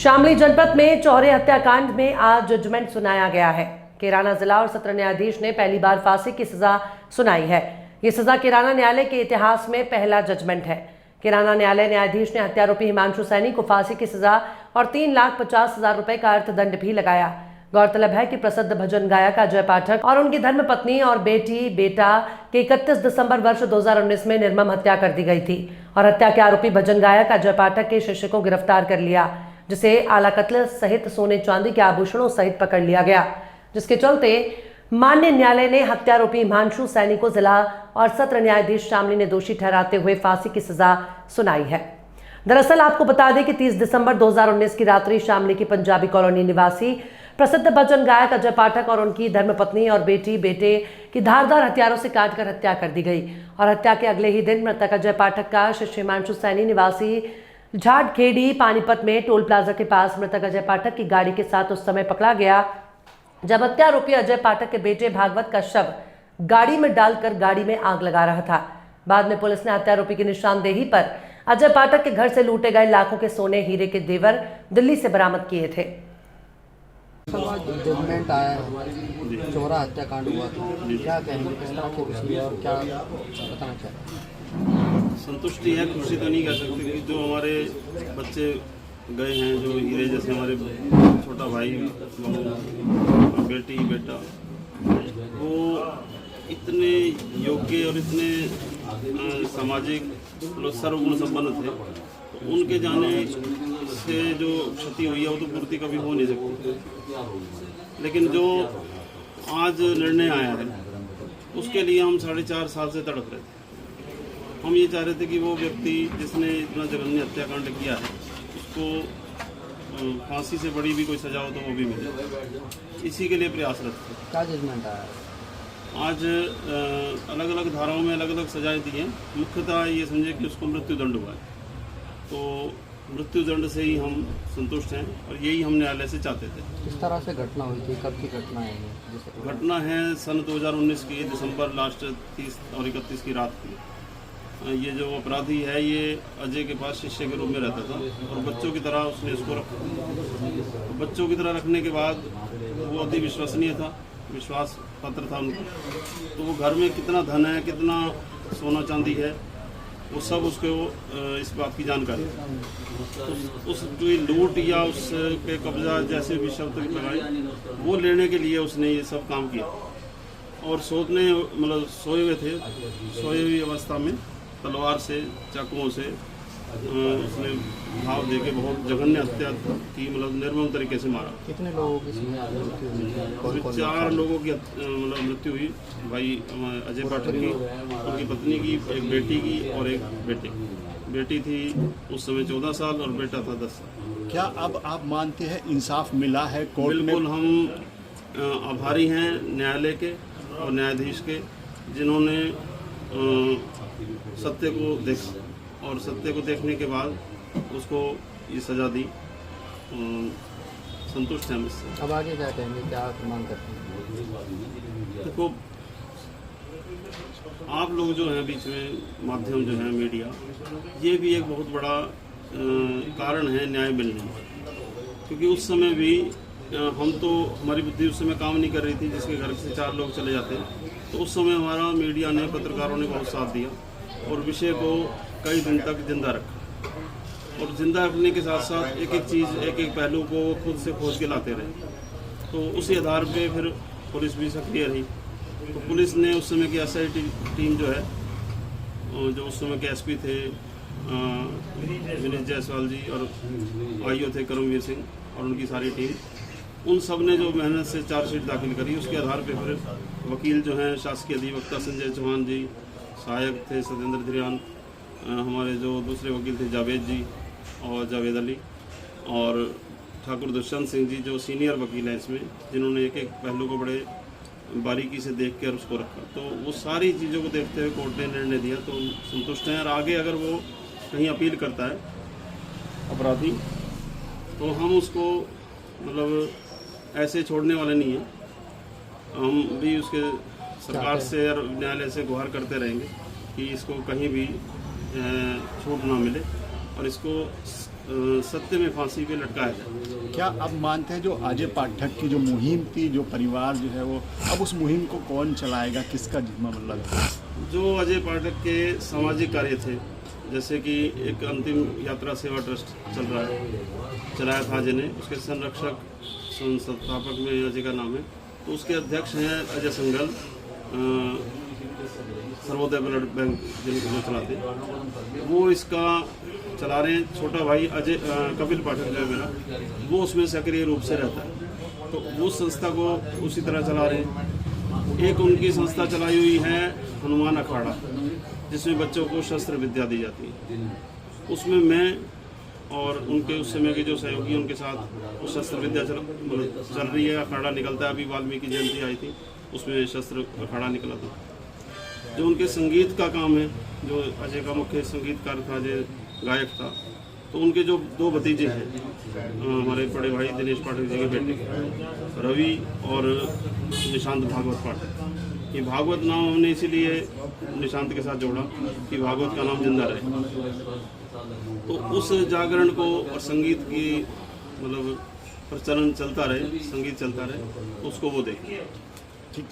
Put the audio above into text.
शामली जनपद में चौरे हत्याकांड में आज जजमेंट सुनाया गया है। कैराना जिला और सत्र न्यायाधीश ने पहली बार फांसी की सजा सुनाई है। ये सजा कैराना न्यायालय के इतिहास में पहला जजमेंट है। कैराना न्यायालय न्यायाधीश ने हत्यारोपी हिमांशु सैनी को फांसी की सजा और 3,50,000 रुपए का अर्थदंड भी लगाया। गौरतलब है कि प्रसिद्ध भजन गायक अजय पाठक और उनकी धर्मपत्नी और बेटा के 31 दिसंबर वर्ष 2019 में निर्मम हत्या कर दी गई थी और हत्या के आरोपी भजन गायक अजय पाठक के शिष्य को गिरफ्तार कर लिया, जिसे आला कत्ल सहित सोने चांदी के आभूषणों सहित पकड़ लिया गया, जिसके चलते मान्य न्यायालय ने हत्यारोपी हिमांशु सैनी को जिला और सत्र न्यायाधीश शामली ने दोषी ठहराते हुए फांसी की सजा सुनाई है। दरअसल आपको बता दें कि 30 दिसंबर 2019 की रात्रि शामली की पंजाबी कॉलोनी निवासी प्रसिद्ध भजन गायक अजय पाठक और उनकी धर्मपत्नी और बेटे की धारदार हथियारों से काटकर हत्या कर दी गई और हत्या के अगले ही दिन मृतक अजय पाठक का शिष्य हिमांशु सैनी निवासी झाड़खेड़ी पानीपत में टोल प्लाजा के पास मृतक अजय पाठक की गाड़ी के साथ उस समय पकड़ा गया जब हत्यारोपी अजय पाठक के बेटे भागवत का शव गाड़ी में डालकर गाड़ी में आग लगा रहा था। बाद में पुलिस ने हत्यारोपी की निशानदेही पर अजय पाठक के घर से लूटे गए लाखों के सोने हीरे के जेवर दिल्ली से बरामद किए थे। जजमेंट आया है, चौरा हत्याकांड हुआ था, क्या कहेंगे, किस तरह की खुशी है और क्या बताना चाहेंगे? संतुष्टि है, खुशी तो नहीं कह सकते कि जो हमारे बच्चे गए हैं, जो हीरे जैसे हमारे छोटा भाई बेटा वो इतने योग्य और इतने सामाजिक सर्वगुण संपन्न थे, तो उनके जाने से जो क्षति हुई है वो तो पूर्ति कभी हो नहीं सकती। लेकिन जो आज निर्णय आया है उसके लिए हम 4.5 साल से तड़प रहे थे। हम ये चाह रहे थे कि वो व्यक्ति जिसने इतना जघन्य हत्याकांड किया है उसको फांसी से बड़ी भी कोई सजा हो तो वो भी मिले, इसी के लिए प्रयासरत थे। क्या जजमेंट आया? आज अलग अलग धाराओं में अलग अलग सजाएं दी हैं। मुख्यतः ये समझे कि उसको मृत्युदंड हुआ है, तो मृत्युदंड से ही हम संतुष्ट हैं और यही हम न्यायालय से चाहते थे। किस तरह से घटना हुई थी, कब की घटना है ये? घटना है सन 2019 की दिसंबर लास्ट 30 और 31 की रात की। ये जो अपराधी है ये अजय के पास शिष्य के रूप में रहता था और बच्चों की तरह उसने इसको रखा। बच्चों की तरह रखने के बाद वो अति विश्वसनीय था, विश्वास पात्र था उनको, तो वो घर में कितना धन है, कितना सोना चांदी है, वो सब उसको इस बात की जानकारी है। उस लूट या उसके कब्जा जैसे भी शब्द लगाए वो लेने के लिए उसने ये सब काम किया और सोए हुए थे, सोई हुई अवस्था में तलवार से, चाकुओं से उसने घाव देके बहुत जघन्य हत्या की, निर्मम तरीके से मारा। कितने लोगों की? 4 लोगों की मृत्यु हुई, भाई अजय पाठक की, उनकी पत्नी की, एक बेटी की और एक बेटे की। बेटी थी उस समय 14 साल और बेटा था 10 साल। क्या अब आप मानते हैं इंसाफ मिला है कोर्ट में? बिल्कुल, हम आभारी हैं न्यायालय के और न्यायाधीश के, जिन्होंने सत्य को देखा और सत्य को देखने के बाद उसको ये सजा दी। संतुष्ट हैं हम इससे। अब आगे क्या कहेंगे, क्या मांग करते हैं? देखो, आप लोग जो हैं बीच में माध्यम जो है मीडिया, ये भी एक बहुत बड़ा कारण है न्याय मिलने में, क्योंकि उस समय भी हम तो, हमारी बुद्धि उस समय काम नहीं कर रही थी, जिसके घर से 4 लोग चले जाते हैं, तो उस समय हमारा मीडिया ने, पत्रकारों ने बहुत साथ दिया और विषय को कई दिन तक जिंदा रखा और जिंदा रखने के साथ साथ एक एक चीज़, एक एक पहलू को खुद से खोज के लाते रहे। तो उसी आधार पे फिर पुलिस भी सक्रिय रही। तो पुलिस ने उस समय की SIT टीम जो है, जो उस समय के SP थे विनीत जायसवाल जी और IO थे करमवीर सिंह और उनकी सारी टीम, उन सब ने जो मेहनत से चार्जशीट दाखिल करी, उसके आधार पे फिर वकील जो हैं शासकीय अधिवक्ता संजय चौहान जी, सहायक थे सत्येंद्र धिरियान, हमारे जो दूसरे वकील थे जावेद जी और जावेद अली और ठाकुर दुष्यंत सिंह जी जो सीनियर वकील हैं इसमें, जिन्होंने एक एक पहलू को बड़े बारीकी से देख कर उसको रखा। तो वो सारी चीज़ों को देखते हुए कोर्ट ने निर्णय दिया, तो संतुष्ट हैं। और आगे अगर वो कहीं अपील करता है अपराधी, तो हम उसको ऐसे छोड़ने वाले नहीं हैं। हम भी उसके सरकार से और न्यायालय से गुहार करते रहेंगे कि इसको कहीं भी छूट ना मिले और इसको सत्य में फांसी पे लटकाया जाए। क्या आप मानते हैं जो अजय पाठक की जो मुहिम थी, जो परिवार जो है वो अब उस मुहिम को कौन चलाएगा, किसका जिम्मा मतलब है? जो अजय पाठक के सामाजिक कार्य थे, जैसे कि एक अंतिम यात्रा सेवा ट्रस्ट चल रहा है, चलाया था अजय ने, उसके संरक्षक संस्थापक में अजय का नाम है, तो उसके अध्यक्ष हैं अजय संगल, सर्वोदय ब्लड बैंक जिनको चलाते, वो इसका चला रहे हैं। छोटा भाई अजय कपिल पाठक जो है मेरा, वो उसमें सक्रिय रूप से रहता है, तो वो संस्था को उसी तरह चला रहे हैं। एक उनकी संस्था चलाई हुई है हनुमान अखाड़ा, जिसमें बच्चों को शस्त्र विद्या दी जाती है। उसमें मैं और उनके उस समय के जो सहयोगी उनके साथ वो शस्त्र विद्या चल रही है। अखाड़ा निकलता है, अभी वाल्मीकि जयंती आई थी, उसमें शस्त्र अखाड़ा निकला था। जो उनके संगीत का काम है, जो अजय का मुख्य संगीतकार था, अजय गायक था, तो उनके जो दो भतीजे हैं, हमारे बड़े भाई दिनेश पाठक जी के बेटे रवि और निशांत भागवत पाठक। ये भागवत नाम हमने इसीलिए निशांत के साथ जोड़ा कि भागवत का नाम जिंदा रहे, तो उस जागरण को और संगीत की मतलब प्रचलन चलता रहे, संगीत चलता रहे, उसको वो देखें। ठीक।